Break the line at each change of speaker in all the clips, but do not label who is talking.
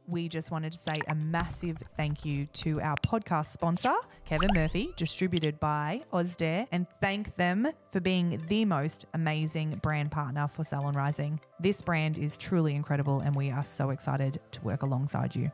we just wanted to say a massive thank you to our podcast sponsor, Kevin Murphy, distributed by Ozday, and thank them for being the most amazing brand partner for Salon Rising. This brand is truly incredible and we are so excited to work alongside you.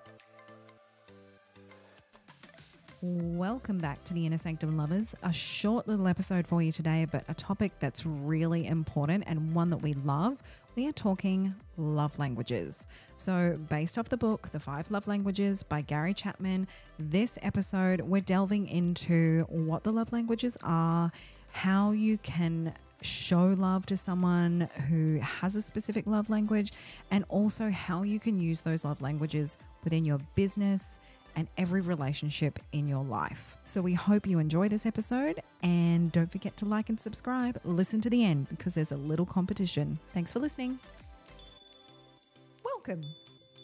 Welcome back to the Inner Sanctum Lovers. A short little episode for you today, but a topic that's really important and one that we love. We are talking love languages. So based off the book, The 5 Love Languages by Gary Chapman, this episode, we're delving into what the love languages are, how you can show love to someone who has a specific love language, and also how you can use those love languages within your business and every relationship in your life. So we hope you enjoy this episode, and don't forget to like and subscribe. Listen to the end because there's a little competition. Thanks for listening. Welcome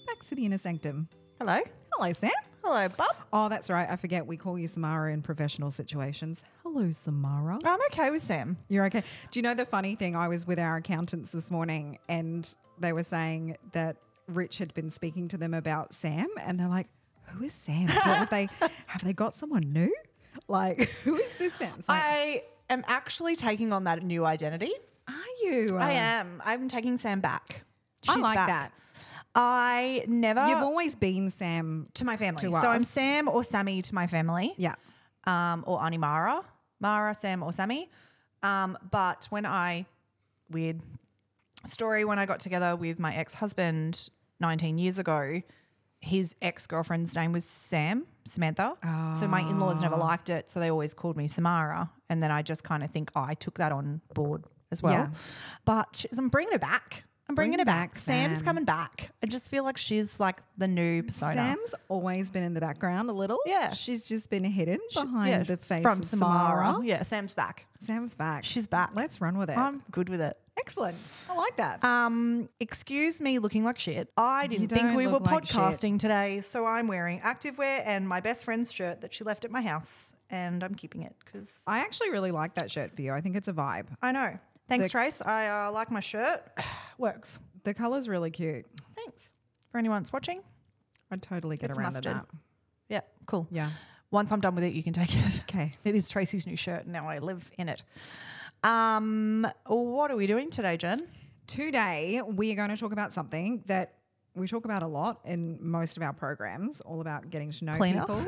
back to the Inner Sanctum.
Hello.
Hello, Sam.
Hello, Bob.
Oh, that's right. I forget we call you Samara in professional situations. Hello, Samara.
I'm okay with Sam.
You're okay. Do you know the funny thing? I was with our accountants this morning and they were saying that Rich had been speaking to them about Sam, and they're like, who is Sam? have they got someone new? Like, who is this Sam? Like,
I am actually taking on that new identity.
are you?
I am. I'm taking Sam back.
I
She's
like
back.
that.
I never...
You've always been Sam
to my family.
to
So
us.
I'm Sam or Sammy to my family.
Yeah.
Or Auntie Mara. Mara, Sam or Sammy. But weird story, when I got together with my ex-husband 19 years ago, his ex-girlfriend's name was Samantha. Oh. So my in-laws never liked it. So they always called me Samara. And then I just kind of think I took that on board as well.
Yeah.
But I'm bringing her back. I'm bringing her back. Sam's
Sam.
coming back. I just feel like she's like the new persona.
Sam's always been in the background a little.
Yeah.
She's just been hidden behind the face
from
of
Samara. Yeah, Sam's back.
Sam's back.
She's back.
Let's run with it.
I'm good with it.
Excellent. I like that.
Excuse me looking like shit. I didn't
don't
think we were
look like
podcasting today, so I'm wearing activewear and my best friend's shirt that she left at my house, and I'm keeping it because
I actually really like that shirt for you. I think it's a vibe.
I know. Thanks, Trace. I like my shirt. Works.
The colour's really cute.
Thanks. For anyone that's watching.
I'd totally get
It's
around
mustard.
to that.
Yeah, cool.
Yeah.
Once I'm done with it, you can take it.
Okay.
It is Tracy's new shirt, and now I live in it. What are we doing today, Jen?
Today, we are going to talk about something that we talk about a lot in most of our programs, all about getting to know
Cleaner?
people.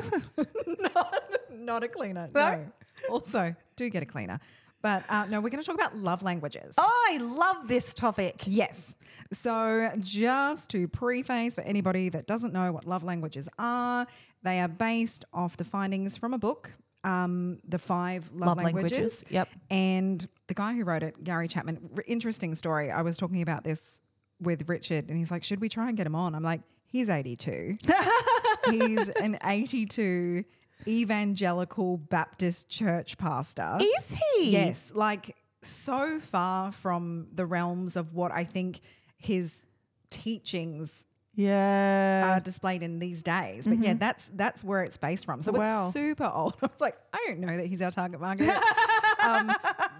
Not a cleaner.
No?
Also, do get a cleaner. But no, we're going to talk about love languages.
Oh, I love this topic.
Yes. So just to preface for anybody that doesn't know what love languages are, they are based off the findings from a book, The 5 Love Languages.
Yep.
And the guy who wrote it, Gary Chapman, interesting story. I was talking about this with Richard and he's like, should we try and get him on? I'm like, he's 82. He's an 82 evangelical Baptist church pastor.
Is he?
Yes. Like so far from the realms of what I think his teachings
Yeah.
are displayed in these days. But yeah, that's where it's based from. So it's super old. I was like, I don't know that he's our target market.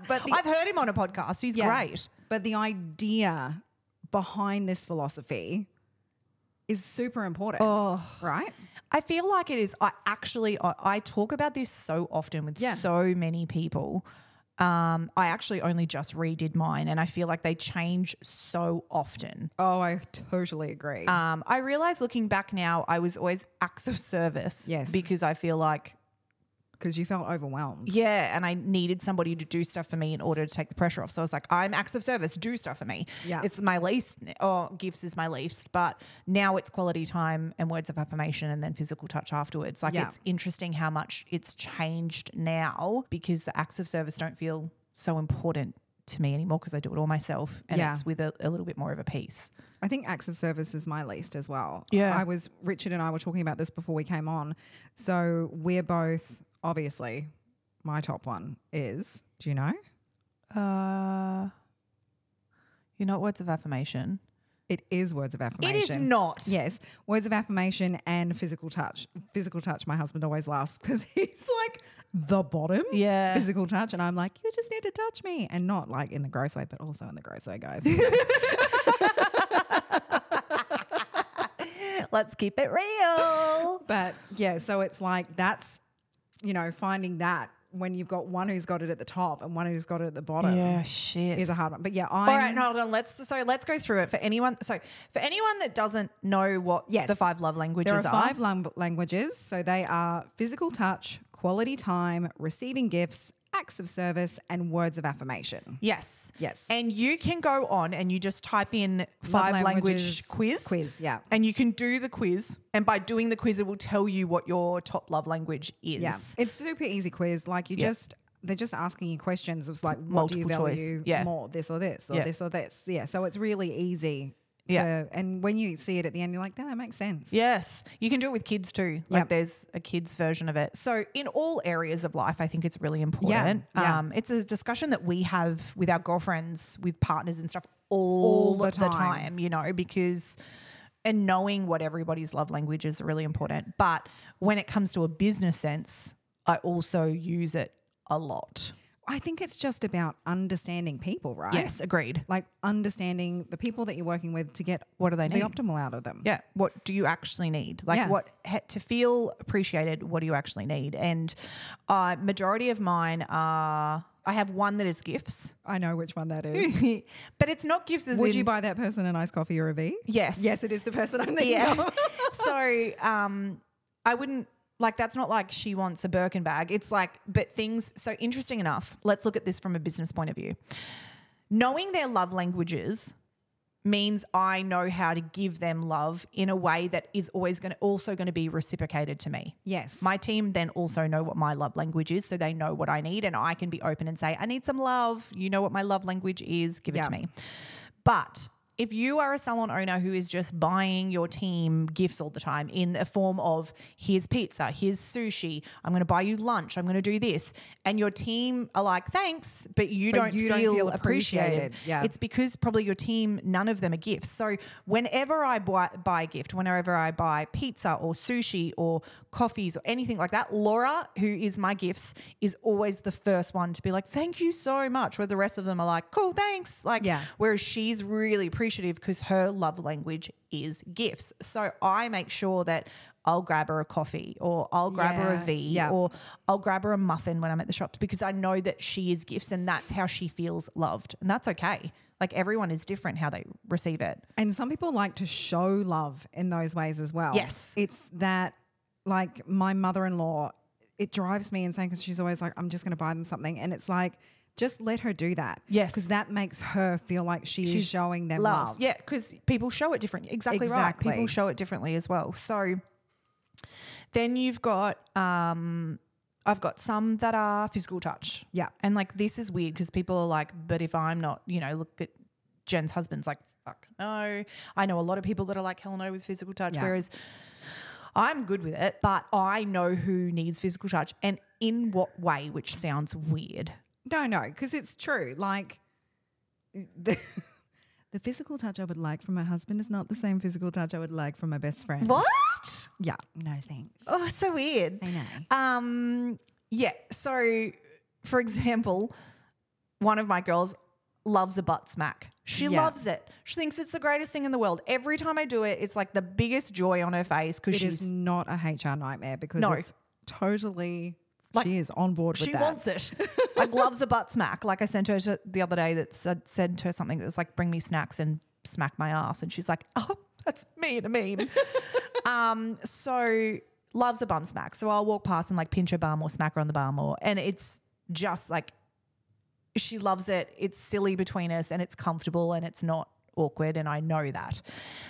But
I've heard him on a podcast. He's great.
But the idea behind this philosophy is super important. Right?
I feel like it is. I talk about this so often with so many people. I actually only just redid mine and I feel like they change so often.
Oh, I totally agree.
I realize looking back now, I was always acts of service.
Yes.
Because I feel like,
because you felt overwhelmed.
yeah, and I needed somebody to do stuff for me in order to take the pressure off. So I was like, I'm acts of service, do stuff for me.
Yeah.
It's my least, or gifts is my least, but now it's quality time and words of affirmation and then physical touch afterwards. Like it's interesting how much it's changed now because the acts of service don't feel so important to me anymore because I do it all myself and it's with a little bit more of a piece.
I think acts of service is my least as well.
Yeah.
Richard and I were talking about this before we came on. So we're both, obviously, my top one is, do you know?
You're not words of affirmation.
It is words of affirmation.
It is not.
Yes. Words of affirmation and physical touch. Physical touch, my husband always laughs because he's like the bottom.
Yeah.
Physical touch. And I'm like, you just need to touch me. And not like in the gross way, but also in the gross way, guys.
Let's keep it real.
But yeah, so it's like that's, finding that when you've got one who's got it at the top and one who's got it at the bottom.
Yeah, shit.
Is a hard one. But yeah,
All right, no, hold on. Let's go through it for anyone. So for anyone that doesn't know what the 5 love languages
there are 5 languages. So they are physical touch, quality time, receiving gifts, acts of service, and words of affirmation.
Yes.
Yes.
And you can go on and you just type in 5 language quiz.
Yeah.
And you can do the quiz. And by doing the quiz, it will tell you what your top love language is.
Yeah. It's a super easy quiz. Like they're just asking you questions of like, what do you value more, this or this or this or this? Yeah. So it's really easy. And when you see it at the end, you're like, that makes sense.
Yes. You can do it with kids too. Like there's a kids version of it. So in all areas of life, I think it's really important. It's a discussion that we have with our girlfriends, with partners and stuff all the time, because and knowing what everybody's love language is really important. But when it comes to a business sense, I also use it a lot.
I think it's just about understanding people, right?
Yes, agreed.
Like understanding the people that you're working with to get
what do they need?
The optimal out of them.
Yeah. What do you actually need? Like to feel appreciated, what do you actually need? And majority of mine are, I have one that is gifts.
I know which one that is.
But it's not gifts as
Would you buy that person a nice coffee or a V?
Yes.
Yes, it is the person I'm thinking of.
So I wouldn't, like that's not like she wants a Birkin bag. It's like, but things, so interesting enough, let's look at this from a business point of view. Knowing their love languages means I know how to give them love in a way that is always going to be reciprocated to me.
Yes.
My team then also know what my love language is, so they know what I need, and I can be open and say, I need some love. You know what my love language is, give it to me. But if you are a salon owner who is just buying your team gifts all the time in the form of here's pizza, here's sushi, I'm going to buy you lunch, I'm going to do this, and your team are like, thanks, but you don't feel appreciated.
Yeah.
It's because probably your team, none of them are gifts. So whenever I buy a gift, whenever I buy pizza or sushi or coffees or anything like that, Laura, who is my gifts, is always the first one to be like, thank you so much, where the rest of them are like, cool, thanks. Whereas she's really appreciative because her love language is gifts. So I make sure that I'll grab her a coffee or I'll grab her a V or I'll grab her a muffin when I'm at the shops because I know that she is gifts and that's how she feels loved. And that's okay. Like everyone is different how they receive it.
And some people like to show love in those ways as well.
Yes.
It's that, like my mother-in-law, it drives me insane because she's always like, I'm just going to buy them something. And it's like, just let her do that.
Yes.
Because that makes her feel like she's showing them love.
Yeah, because people show it differently. Exactly right. People show it differently as well. So then you've got, I've got some that are physical touch.
Yeah.
And like this is weird because people are like, but if I'm not, look at Jen's husband's like, fuck no. I know a lot of people that are like, hell no with physical touch, whereas I'm good with it, but I know who needs physical touch and in what way, which sounds weird.
No, because it's true. Like the physical touch I would like from my husband is not the same physical touch I would like from my best friend.
What?
Yeah, no thanks.
Oh, so weird.
I know.
Yeah. So, for example, one of my girls loves a butt smack. She loves it. She thinks it's the greatest thing in the world. Every time I do it, it's like the biggest joy on her face because she's
not a HR nightmare because it's totally. Like, she is on board with that.
She wants it. Like loves a butt smack. Like I sent her the other day that said to her something that's like, bring me snacks and smack my ass. And she's like, oh, that's me in a meme. So loves a bum smack. So I'll walk past and like pinch her bum or smack her on the bum and it's just like, she loves it. It's silly between us and it's comfortable and it's not awkward and I know that.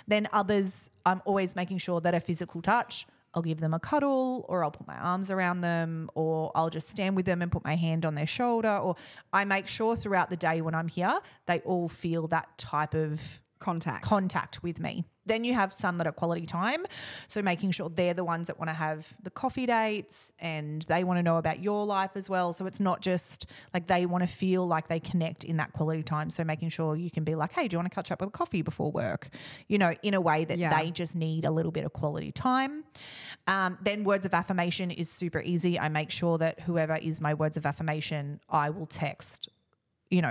Then others, I'm always making sure that a physical touch, I'll give them a cuddle or I'll put my arms around them or I'll just stand with them and put my hand on their shoulder or I make sure throughout the day when I'm here, they all feel that type of contact with me. Then you have some that are quality time. So making sure they're the ones that want to have the coffee dates and they want to know about your life as well. So it's not just like they want to feel like they connect in that quality time. So making sure you can be like, hey, do you want to catch up with a coffee before work? In a way that they just need a little bit of quality time. Then words of affirmation is super easy. I make sure that whoever is my words of affirmation, I will text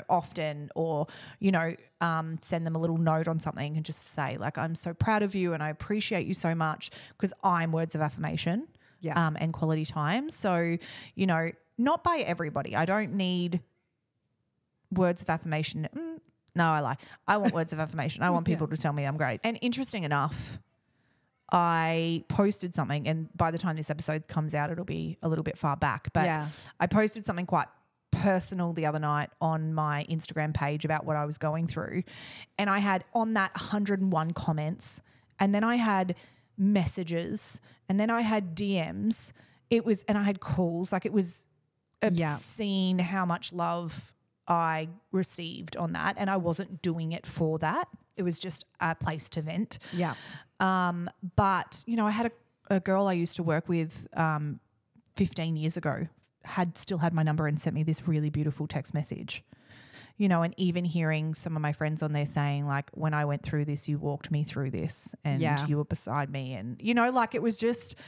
often, or, send them a little note on something and just say like, I'm so proud of you and I appreciate you so much, because I'm words of affirmation and quality time. So, not by everybody. I don't need words of affirmation. No, I want words of affirmation. I want people to tell me I'm great. And interesting enough, I posted something, and by the time this episode comes out, it'll be a little bit far back. But I posted something quite personal the other night on my Instagram page about what I was going through. And I had on that 101 comments, and then I had messages, and then I had DMs. And I had calls. Like, it was obscene how much love I received on that, and I wasn't doing it for that. It was just a place to vent. Yeah. But, I had a girl I used to work with 15 years ago still had my number and sent me this really beautiful text message, and even hearing some of my friends on there saying like, when I went through this, you walked me through this, and you were beside me, and, it was just –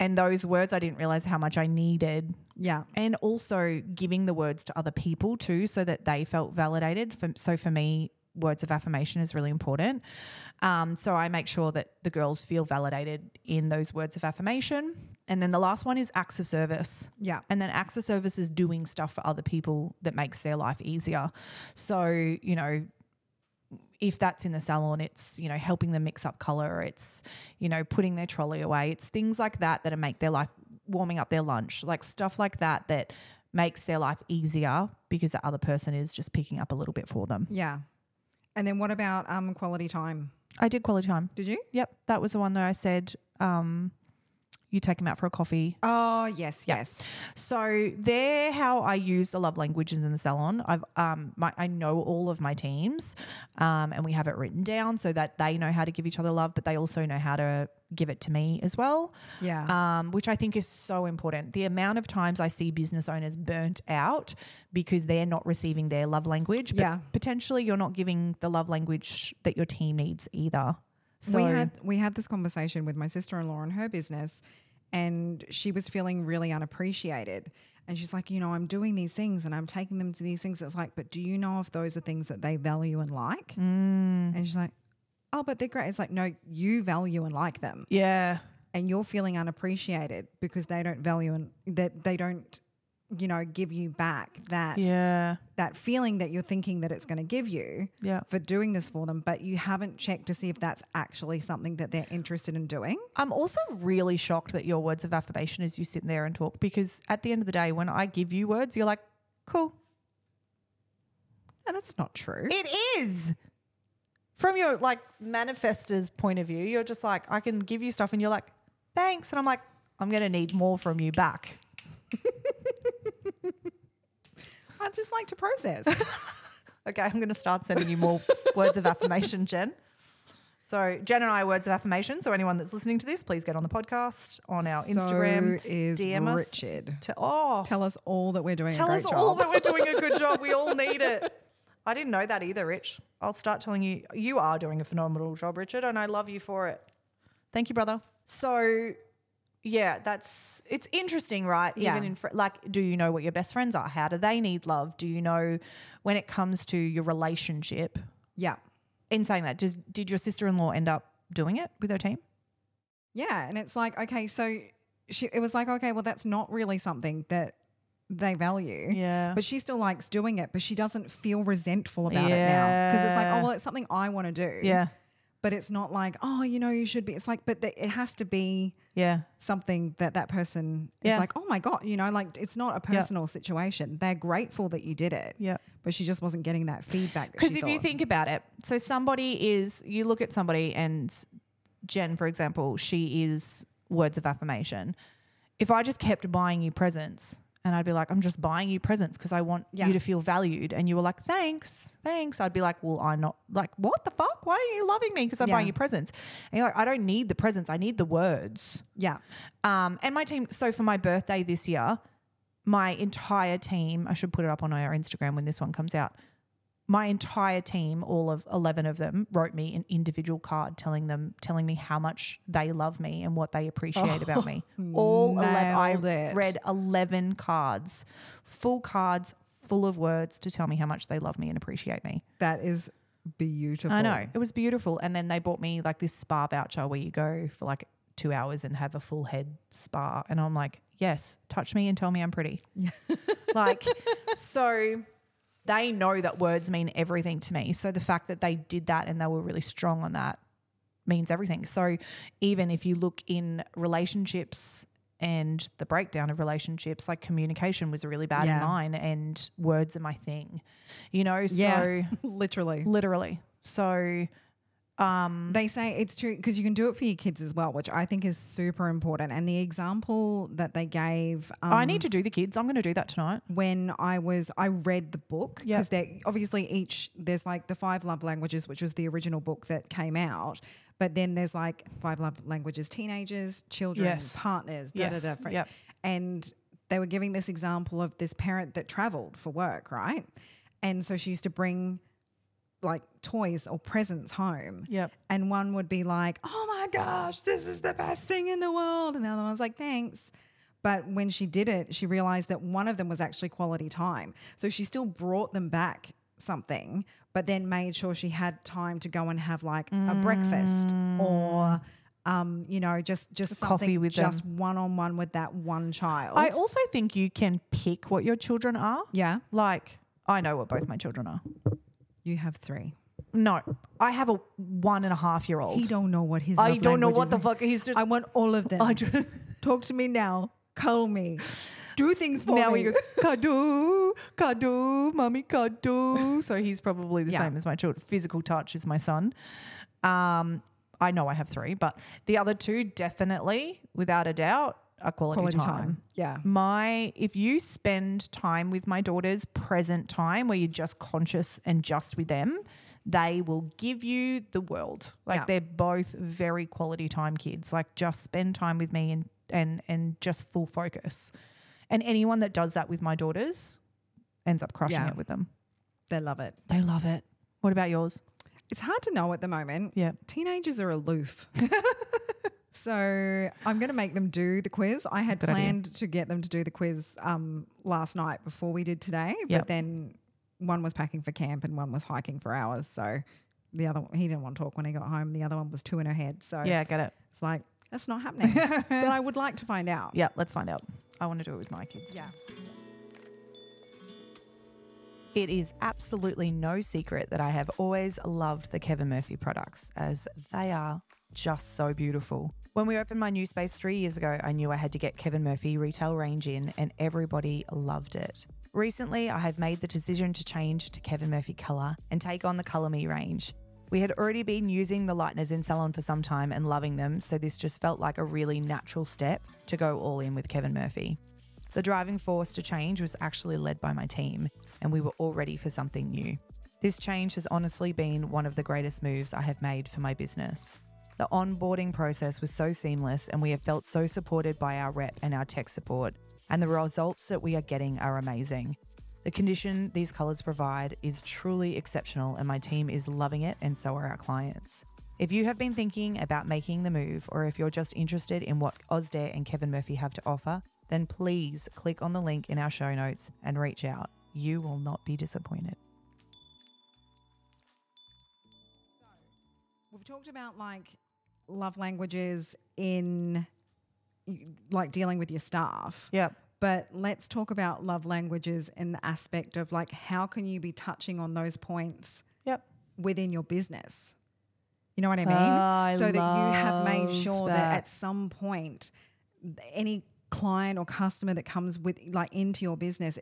and those words, I didn't realize how much I needed. Yeah. And also giving the words to other people too, so that they felt validated. So for me, words of affirmation is really important. So I make sure that the girls feel validated in those words of affirmation. And then the last one is acts of service. Yeah. And then acts of service is doing stuff for other people that makes their life easier. So, if that's in the salon, it's, helping them mix up colour. It's, putting their trolley away. It's things like that make their life, warming up their lunch, like stuff like that makes their life easier because the other person is just picking up a little bit for them. Yeah.
And then what about quality time?
I did quality time.
Did you?
Yep. That was the one that I said you take them out for a coffee.
Oh, yes, yes.
So they're how I use the love languages in the salon. I know all of my teams and we have it written down so that they know how to give each other love, but they also know how to give it to me as well. Yeah. Which I think is so important. The amount of times I see business owners burnt out because they're not receiving their love language, but potentially you're not giving the love language that your team needs either.
So we had this conversation with my sister-in-law and her business, and she was feeling really unappreciated. And she's like, I'm doing these things and I'm taking them to these things. It's like, but do you know if those are things that they value and like? And she's like, oh, but they're great. It's like, no, you value and like them. Yeah. And you're feeling unappreciated because they don't value and that they don't, give you back that feeling that you're thinking that it's going to give you for doing this for them, but you haven't checked to see if that's actually something that they're interested in doing.
I'm also really shocked that your words of affirmation is you sit there and talk, because at the end of the day, when I give you words, you're like, cool.
No, that's not true.
It is. From your manifestor's point of view, you're just like, I can give you stuff and you're like, thanks. And I'm like, I'm going to need more from you back.
I just like to process.
Okay, I'm going to start sending you more words of affirmation, Jen. So Jen and I are words of affirmation. So anyone that's listening to this, please get on the podcast, on our Instagram.
Is
DM
Richard.
Tell
us all that we're doing a great job.
Tell us all that we're doing a good job. We all need it. I didn't know that either, Rich. I'll start telling you, you are doing a phenomenal job, Richard, and I love you for it. Thank you, brother. So yeah, it's interesting, right?
Yeah.
Even do you know what your best friends are? How do they need love? Do you know when it comes to your relationship? Yeah. In saying that, did your sister-in-law end up doing it with her team?
Yeah, and it's like, okay, so it was like, okay, well, that's not really something that they value. Yeah. But she still likes doing it, but she doesn't feel resentful about it now, because it's like, oh, well, it's something I want to do. Yeah. But it's not like, oh, you should be. It's like, but it has to be something that person is like, oh, my God, it's not a personal situation. They're grateful that you did it. Yeah. But she just wasn't getting that feedback.
Because if you think about it, so you look at somebody, and Jen, for example, she is words of affirmation. If I just kept buying you presents, and I'd be like, I'm just buying you presents because I want you to feel valued. And you were like, thanks. I'd be like, well, I'm not, like, what the fuck? Why are you loving me? Because I'm buying you presents. And you're like, I don't need the presents. I need the words. Yeah. And my team, so for my birthday this year, my entire team, I should put it up on our Instagram when this one comes out, my entire team, all of 11 of them, wrote me an individual card telling me how much they love me and what they appreciate about me. All 11. I read 11 cards, full full of words to tell me how much they love me and appreciate me.
That is beautiful.
I know. It was beautiful. And then they bought me like this spa voucher where you go for like 2 hours and have a full head spa. And I'm like, yes, touch me and tell me I'm pretty.
Yeah.
Like, so they know that words mean everything to me. So the fact that they did that and they were really strong on that means everything. So even if you look in relationships and the breakdown of relationships, like communication was really bad in mine and words are my thing, you know? So literally. So
they say it's true because you can do it for your kids as well, which I think is super important. And the example that they gave,
I need to do the kids. I'm going to do that tonight.
When I read the book because they're obviously there's like the 5 love languages, which was the original book that came out. But then there's like 5 love languages, teenagers, children, partners, And they were giving this example of this parent that traveled for work, right? And so she used to bring like toys or presents home.
Yep.
And one would be like, oh my gosh, this is the best thing in the world. And the other one was like, thanks. But when she did it, she realized that one of them was actually quality time. So she still brought them back something, but then made sure she had time to go and have like a breakfast or just something with just one-on-one with that one child.
I also think you can pick what your children are.
Yeah.
Like I know what both my children are.
You have 3.
No, I have a 1.5-year-old.
He don't know what his
I
love
don't know what
language
the
is.
fuck he's just.
I want all of them. Talk to me now. Cuddle me. Do things for
now
me.
he goes, kado, kado, mommy, kado. So he's probably the same as my children. Physical touch is my son. I know I have 3, but the other 2 definitely, without a doubt, are quality time.
Yeah.
If you spend time with my daughters, present time where you're just conscious and just with them, they will give you the world. Like they're both very quality time kids. Like just spend time with me and just full focus. And anyone that does that with my daughters ends up crushing it with them.
They love it.
They love it. What about yours?
It's hard to know at the moment.
Yeah.
Teenagers are aloof. So I'm going to make them do the quiz. I had planned to get them to do the quiz last night before we did today, but then one was packing for camp and one was hiking for hours. So the other one, he didn't want to talk when he got home. The other one was 2 in her head. So
yeah, get it.
It's like, that's not happening. But I would like to find out.
Yeah, let's find out. I want to do it with my kids.
Yeah.
It is absolutely no secret that I have always loved the Kevin Murphy products as they are just so beautiful. When we opened my new space 3 years ago, I knew I had to get Kevin Murphy retail range in and everybody loved it. Recently, I have made the decision to change to Kevin Murphy Colour and take on the Colour Me range. We had already been using the lighteners in Salon for some time and loving them, so this just felt like a really natural step to go all in with Kevin Murphy. The driving force to change was actually led by my team, and we were all ready for something new. This change has honestly been one of the greatest moves I have made for my business. The onboarding process was so seamless and we have felt so supported by our rep and our tech support, and the results that we are getting are amazing. The condition these colours provide is truly exceptional and my team is loving it and so are our clients. If you have been thinking about making the move or if you're just interested in what Ozday and Kevin Murphy have to offer, then please click on the link in our show notes and reach out. You will not be disappointed.
We've talked about like love languages in like dealing with your staff.
Yep.
But let's talk about love languages in the aspect of like how can you be touching on those points within your business? You know what I mean? So that you have made sure that at some point any client or customer that comes with like into your business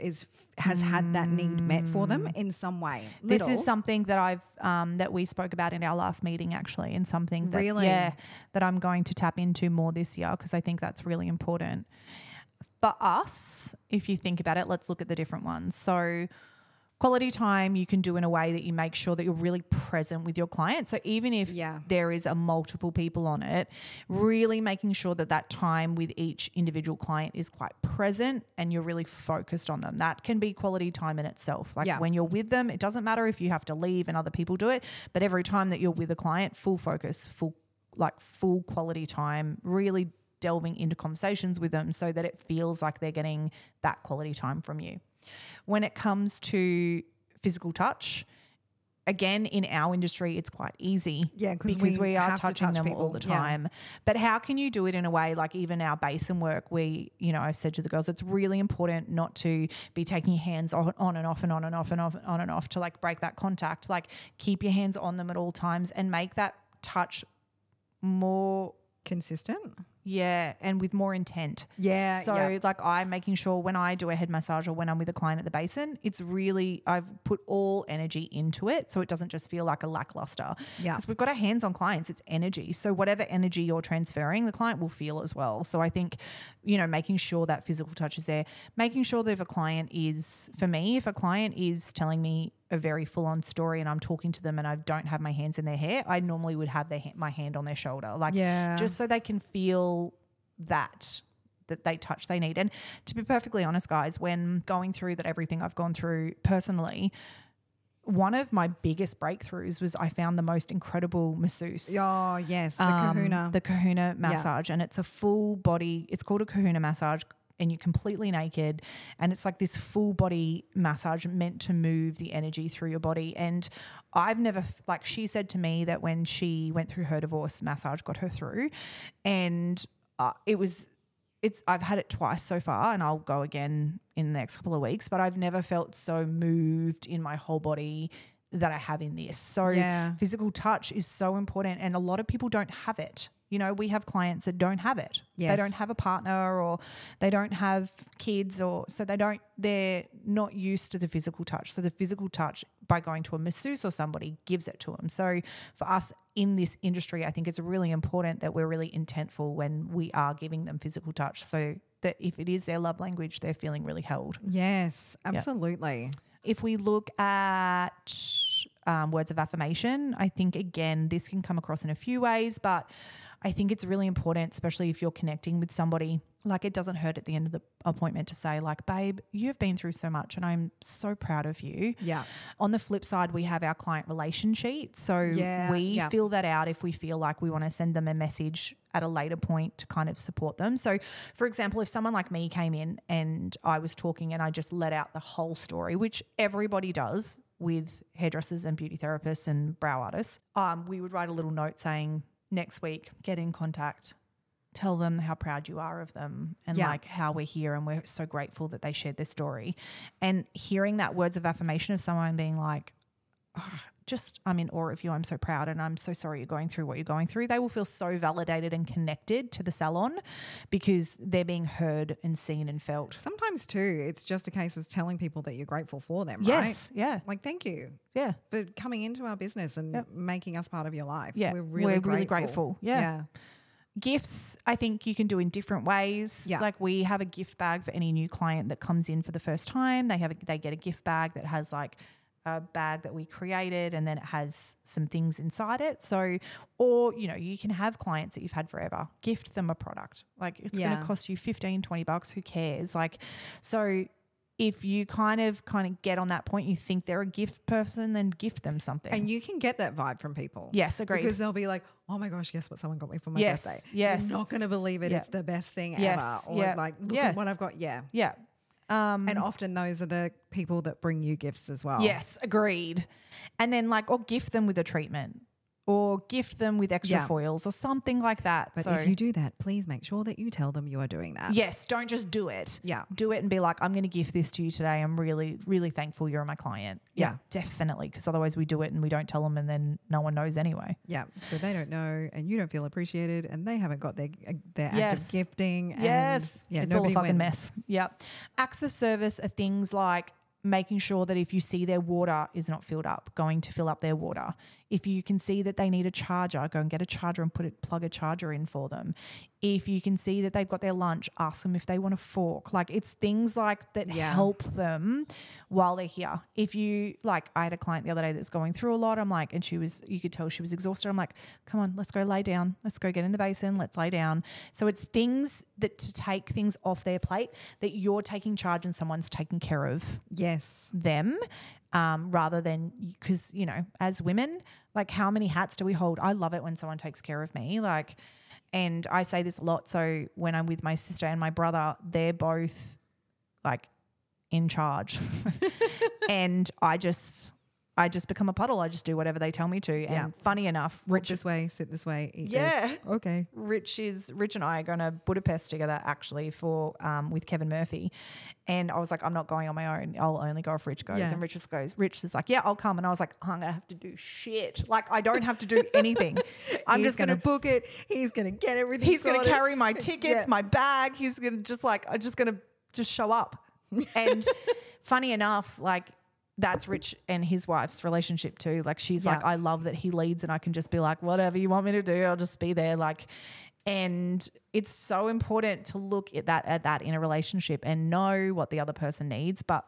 has had that need met for them in some way.
This is something that I've that we spoke about in our last meeting actually, and something that that I'm going to tap into more this year because I think that's really important. For us, if you think about it, let's look at the different ones. So quality time you can do in a way that you make sure that you're really present with your client. So even if there is a multiple people on it, really making sure that that time with each individual client is quite present and you're really focused on them. That can be quality time in itself. Like when you're with them, it doesn't matter if you have to leave and other people do it, but every time that you're with a client, full focus, full quality time, really delving into conversations with them so that it feels like they're getting that quality time from you. When it comes to physical touch, again, in our industry, it's quite easy.
Yeah,
because we are touching them all the time. Yeah. But how can you do it in a way like even our basin work, I said to the girls, it's really important not to be taking your hands on and off and on and off and off, on and off to like break that contact. Like keep your hands on them at all times and make that touch more
consistent.
Yeah, and with more intent.
Yeah.
So like I'm making sure when I do a head massage or when I'm with a client at the basin, it's really, I've put all energy into it so it doesn't just feel like a lackluster.
Yeah.
Because we've got our hands on clients, it's energy. So whatever energy you're transferring, the client will feel as well. So I think, making sure that physical touch is there, making sure that if a client is telling me a very full-on story and I'm talking to them and I don't have my hands in their hair, I normally would have my hand on their shoulder, just so they can feel that touch they need. And to be perfectly honest, guys, when going through everything I've gone through personally, one of my biggest breakthroughs was I found the most incredible masseuse.
Oh, yes, the kahuna.
The kahuna massage. And it's a full body, it's called a kahuna massage, and you're completely naked and it's like this full body massage meant to move the energy through your body. And I've never, she said to me that when she went through her divorce, massage got her through, and I've had it twice so far and I'll go again in the next couple of weeks, but I've never felt so moved in my whole body that I have in this. So physical touch is so important and a lot of people don't have it. We have clients that don't have it. Yes. They don't have a partner or they don't have kids they're not used to the physical touch. So the physical touch by going to a masseuse or somebody gives it to them. So for us in this industry, I think it's really important that we're really intentful when we are giving them physical touch so that if it is their love language, they're feeling really held.
Yes, absolutely.
Yep. If we look at words of affirmation, I think, again, this can come across in a few ways, but I think it's really important, especially if you're connecting with somebody, it doesn't hurt at the end of the appointment to say babe, you've been through so much and I'm so proud of you.
Yeah.
On the flip side, we have our client relation sheet. So we fill that out if we feel like we want to send them a message at a later point to kind of support them. So for example, if someone like me came in and I was talking and I just let out the whole story, which everybody does with hairdressers and beauty therapists and brow artists, we would write a little note saying, next week, get in contact, tell them how proud you are of them and how we're here and we're so grateful that they shared their story. And hearing that words of affirmation of someone being like, I'm in awe of you, I'm so proud and I'm so sorry you're going through what you're going through, they will feel so validated and connected to the salon because they're being heard and seen and felt.
Sometimes too, it's just a case of telling people that you're grateful for them, right?
Yes, yeah.
Thank you.
Yeah.
For coming into our business and making us part of your life.
Yeah.
We're really grateful.
Yeah. Gifts, I think you can do in different ways.
Yeah.
We have a gift bag for any new client that comes in for the first time. They get a gift bag that has a bag that we created and then it has some things inside it. So, or, you can have clients that you've had forever, gift them a product. It's going to cost you $15-$20, who cares? So if you kind of get on that point, you think they're a gift person, then gift them something.
And you can get that vibe from people.
Yes, agreed.
Because they'll be like, oh my gosh, guess what someone got me for my birthday?
Yes.
You're not going to believe it. It's the best thing ever. Or look at what I've got. Yeah.
Yeah.
And often those are the people that bring you gifts as well.
Yes, agreed. And then or gift them with a treatment or gift them with extra foils or something like that.
But if you do that, please make sure that you tell them you are doing that.
Yes, don't just do it.
Yeah.
Do it and be like, I'm going to gift this to you today. I'm really, really thankful you're my client.
Yeah.
Definitely, because otherwise we do it and we don't tell them and then no one knows anyway.
Yeah, so they don't know and you don't feel appreciated and they haven't got their act of gifting. And
it's all a fucking
wins.
mess. Yep. Acts of service are things like making sure that if you see their water is not filled up, going to fill up their water. If you can see that they need a charger, go and get a charger and plug a charger in for them. If you can see that they've got their lunch, ask them if they want a fork. It's things like that help them while they're here. If you I had a client the other day that's going through a lot. I'm like, and you could tell she was exhausted. I'm like, come on, let's go lay down. Let's go get in the basin. Let's lay down. So it's things that to take things off their plate that you're taking charge and someone's taking care of them. Rather than, because, as women, how many hats do we hold? I love it when someone takes care of me. And I say this a lot. So when I'm with my sister and my brother, they're both in charge. And I just become a puddle. I just do whatever they tell me to. And funny enough,
Walk this way, sit this way, eat
Yeah.
this. Okay.
Rich and I are going to Budapest together actually for with Kevin Murphy, and I was like, I'm not going on my own. I'll only go if Rich goes.
Yeah.
And Rich is like, yeah, I'll come. And I was like, I'm gonna have to do shit. Like I don't have to do anything. I'm
He's
just gonna
book it. He's gonna get everything.
He's gonna
sorted.
carry my tickets, my bag. He's gonna I'm just gonna show up. And funny enough, like. That's Rich and his wife's relationship too. Like she's like, I love that he leads and I can just be like, whatever you want me to do, I'll just be there. Like, and it's so important to look at that in a relationship and know what the other person needs. But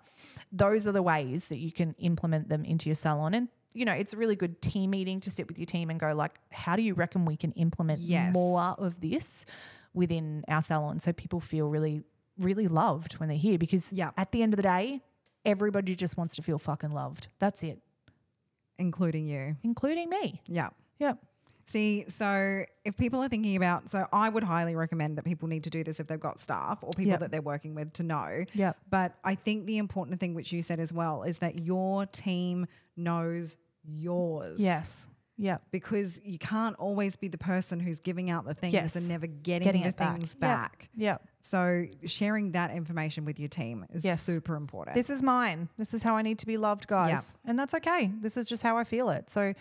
those are the ways that you can implement them into your salon. And, you know, it's a really good team meeting to sit with your team and go like, how do you reckon we can implement more of this within our salon so people feel really, really loved when they're here? Because at the end of the day, everybody just wants to feel fucking loved. That's it.
Including you.
Including me.
Yeah.
Yep.
See, so if people are thinking about, so I would highly recommend that people need to do this if they've got staff or people that they're working with to know.
Yep.
But I think the important thing, which you said as well, is that your team knows yours.
Yes. Yeah.
Because you can't always be the person who's giving out the things and never getting the things back.
Yeah.
So sharing that information with your team is super important.
This is mine. This is how I need to be loved, guys. And that's okay. This is just how I feel it. So,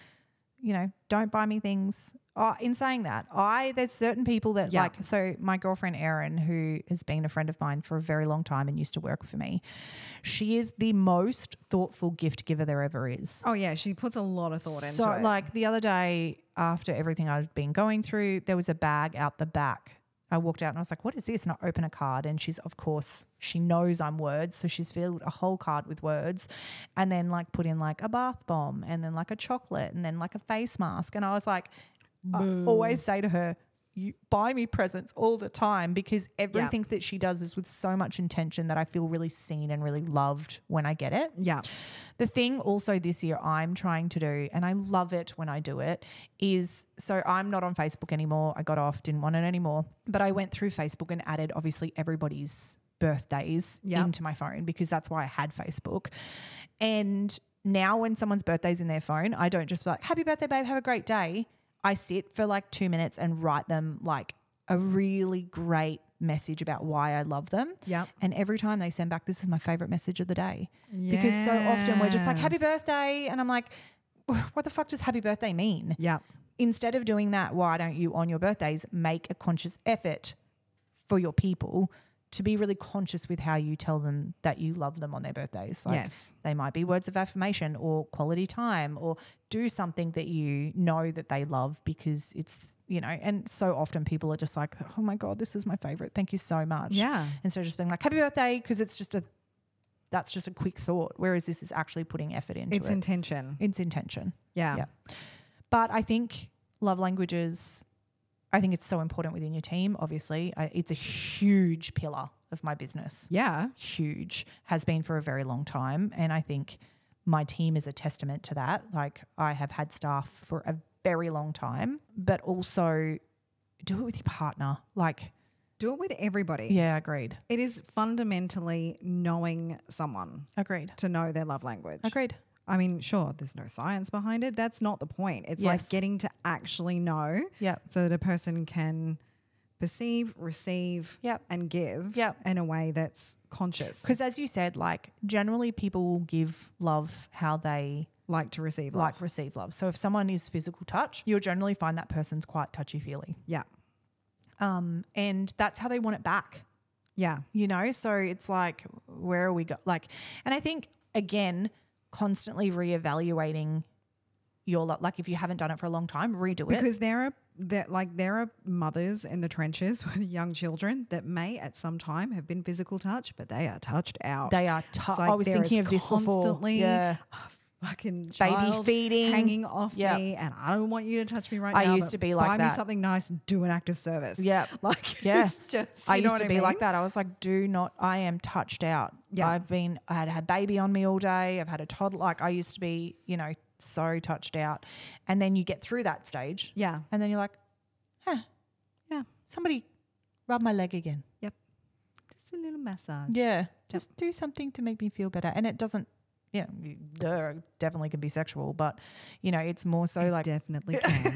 you know, don't buy me things. Oh, in saying that, there's certain people that so my girlfriend Erin, who has been a friend of mine for a very long time and used to work for me, she is the most thoughtful gift giver there ever is.
Oh yeah, she puts a lot of thought into it.
So like the other day after everything I've been going through, there was a bag out the back. I walked out and I was like, what is this? And I open a card and she knows I'm words. So she's filled a whole card with words and then like put in like a bath bomb and then like a chocolate and then like a face mask. And I was like, I always say to her, you buy me presents all the time because everything that she does is with so much intention that I feel really seen and really loved when I get it.
Yeah.
The thing also this year I'm trying to do, and I love it when I do it, is so I'm not on Facebook anymore. I got off, didn't want it anymore. But I went through Facebook and added obviously everybody's birthdays into my phone because that's why I had Facebook. And now when someone's birthday's in their phone, I don't just be like, happy birthday, babe, have a great day. I sit for like 2 minutes and write them like a really great message about why I love them.
Yeah.
And every time they send back, this is my favorite message of the day. Because so often we're just like, happy birthday. And I'm like, what the fuck does happy birthday mean?
Yeah.
Instead of doing that, why don't you on your birthdays make a conscious effort for your people to be really conscious with how you tell them that you love them on their birthdays. Like they might be words of affirmation or quality time or do something that you know that they love because it's, you know, and so often people are just like, oh my God, this is my favorite. Thank you so much.
Yeah.
Instead of just being like, happy birthday, because that's just a quick thought. Whereas this is actually putting effort into it.
It's intention.
It's intention.
Yeah.
But I think love languages, I think it's so important within your team, obviously. It's a huge pillar of my business.
Yeah.
Huge. Has been for a very long time. And I think my team is a testament to that. Like I have had staff for a very long time, but also do it with your partner. Like
do it with everybody.
Yeah, agreed.
It is fundamentally knowing someone.
Agreed.
To know their love language.
Agreed.
I mean, sure, there's no science behind it. That's not the point. It's like getting to actually know so that a person can perceive, receive and give in a way that's conscious.
Because as you said, like generally people will give love how they
like to receive love.
Like receive love. So if someone is physical touch, you'll generally find that person's quite touchy-feely.
Yeah.
And that's how they want it back.
Yeah.
You know, so it's like, where are we like, and I think again, constantly reevaluating your love. Like if you haven't done it for a long time, redo it.
Because there are mothers in the trenches with young children that may at some time have been physical touch, but they are touched out.
They are I was thinking of this before.
Yeah. Fucking
baby feeding
hanging off me, and I don't want you to touch me right now.
I used to be like
buy
that.
Buy me something nice and do an act of service.
Yeah,
it's just.
I used to be like that. I was like, I am touched out.
Yeah,
I had a baby on me all day. I've had a toddler. Like I used to be, you know, so touched out, and then you get through that stage.
Yeah,
and then you're like, somebody rub my leg again.
Yep. Just a little massage.
Yeah. Just do something to make me feel better. And it doesn't, definitely can be sexual, but, it's more so
It
like.
definitely can.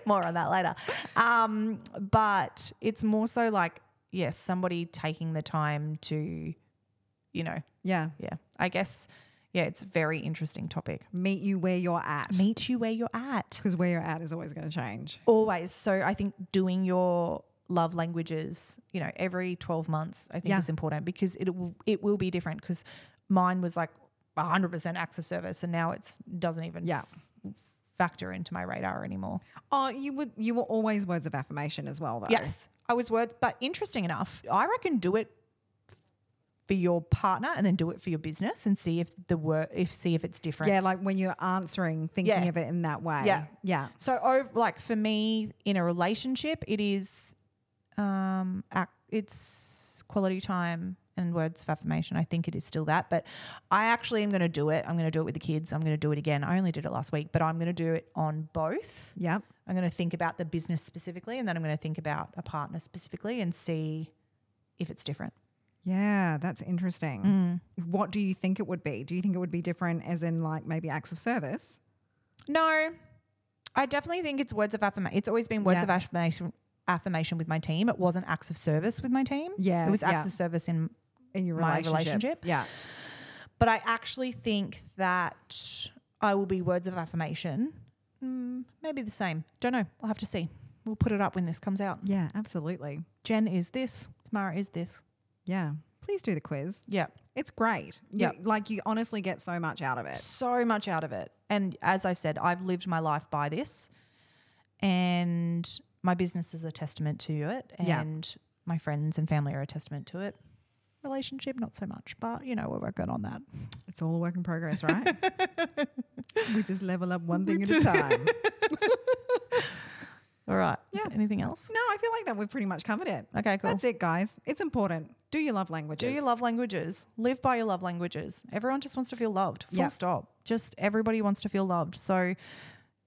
More on that later. But it's more so like, yes, somebody taking the time to,
Yeah.
I guess, it's a very interesting topic.
Meet you where you're at.
Meet you where you're at.
Because where you're at is always going to change.
Always. So I think doing your love languages, every 12 months, I think is important because it will be different because mine was like 100% acts of service and now it doesn't even factor into my radar anymore.
Oh, you were always words of affirmation as well, though.
Yes, I was words, but interesting enough, I reckon do it for your partner and then do it for your business and see if if it's different.
Yeah, like when you're answering, thinking of it in that way.
Yeah.
Yeah.
So like for me in a relationship, it is it's quality time and words of affirmation. I think it is still that, but I actually am going to do it. I'm going to do it with the kids. I'm going to do it again. I only did it last week, but I'm going to do it on both.
Yeah.
I'm going to think about the business specifically and then I'm going to think about a partner specifically and see if it's different.
Yeah, that's interesting. What do you think it would be? Do you think it would be different as in like maybe acts of service?
No, I definitely think it's words of affirmation. It's always been words of affirmation with my team. It wasn't acts of service with my team.
Yeah.
It was acts of service in
your
my relationship.
Yeah.
But I actually think that I will be words of affirmation. Maybe the same. Don't know. I'll have to see. We'll put it up when this comes out.
Yeah, absolutely.
Jen is this. Tamara is this.
Yeah. Please do the quiz.
Yeah.
It's great. You honestly get so much out of it.
So much out of it. And as I've said, I've lived my life by this and my business is a testament to it and my friends and family are a testament to it. Relationship, not so much, but, we're working on that.
It's all a work in progress, right? We just level up one thing at a time.
All right.
Yeah.
Is there anything else?
No, I feel like that we've pretty much covered it.
Okay, cool.
That's it, guys. It's important. Do your love languages.
Do your love languages. Live by your love languages. Everyone just wants to feel loved. Full stop. Just everybody wants to feel loved. So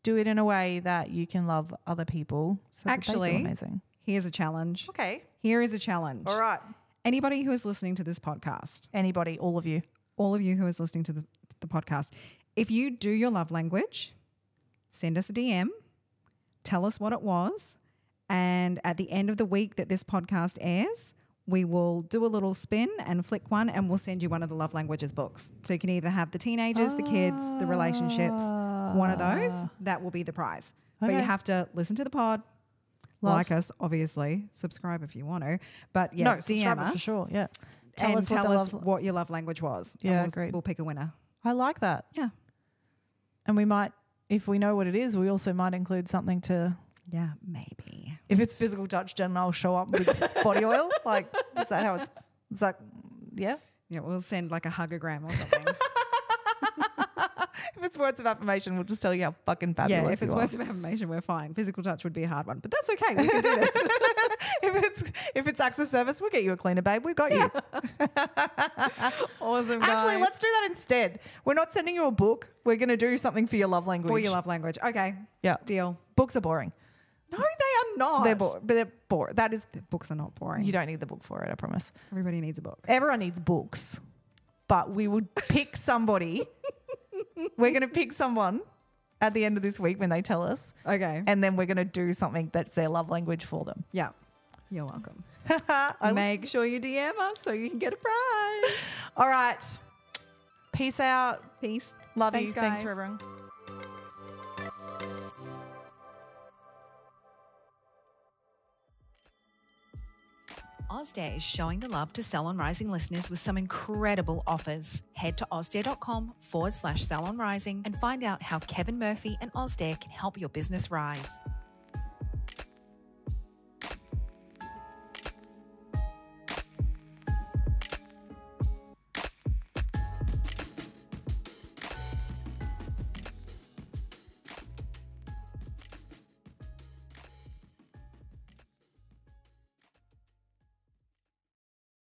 do it in a way that you can love other people. So
Actually,
that they feel amazing.
Here's a challenge.
Okay.
Here is a challenge.
All right.
Anybody who is listening to this podcast.
Anybody, all of you.
All of you who is listening to the podcast. If you do your love language, send us a DM. Tell us what it was. And at the end of the week that this podcast airs, we will do a little spin and flick one and we'll send you one of the love languages books. So you can either have the teenagers, the kids, the relationships, one of those. That will be the prize. Okay. But you have to listen to the pod, like us, obviously, subscribe if you want to. But DM us
for sure. Yeah.
Tell us what your love language was.
Yeah,
and we'll pick a winner.
I like that.
Yeah.
And we might, if we know what it is, we also might include something to...
Yeah, maybe.
If it's physical touch, then I'll show up with body oil. Like, is that how it's like, yeah?
Yeah, we'll send like a hugogram or something.
If it's words of affirmation, we'll just tell you how fucking fabulous you are.
Yeah, if it's words of affirmation, we're fine. Physical touch would be a hard one, but that's okay. We can do this.
if it's acts of service, we'll get you a cleaner, babe. We've got you.
Awesome, guys.
Actually, let's do that instead. We're not sending you a book. We're going to do something for your love language.
For your love language. Okay.
Yeah.
Deal.
Books are boring.
No, they are not.
They're boring. That is,
the books are not boring.
you don't need the book for it, I promise.
Everybody needs a book.
Everyone needs books, but we would pick somebody. We're going to pick someone at the end of this week when they tell us.
Okay.
And then we're going to do something that's their love language for them.
Yeah. You're welcome. Make sure you DM us so you can get a prize.
All right. Peace out.
Peace.
Love
Thanks,
you.
guys.
Thanks for everyone.
Ozday is showing the love to Salon Rising listeners with some incredible offers. Head to ozday.com/Salon Rising and find out how Kevin Murphy and Ozday can help your business rise.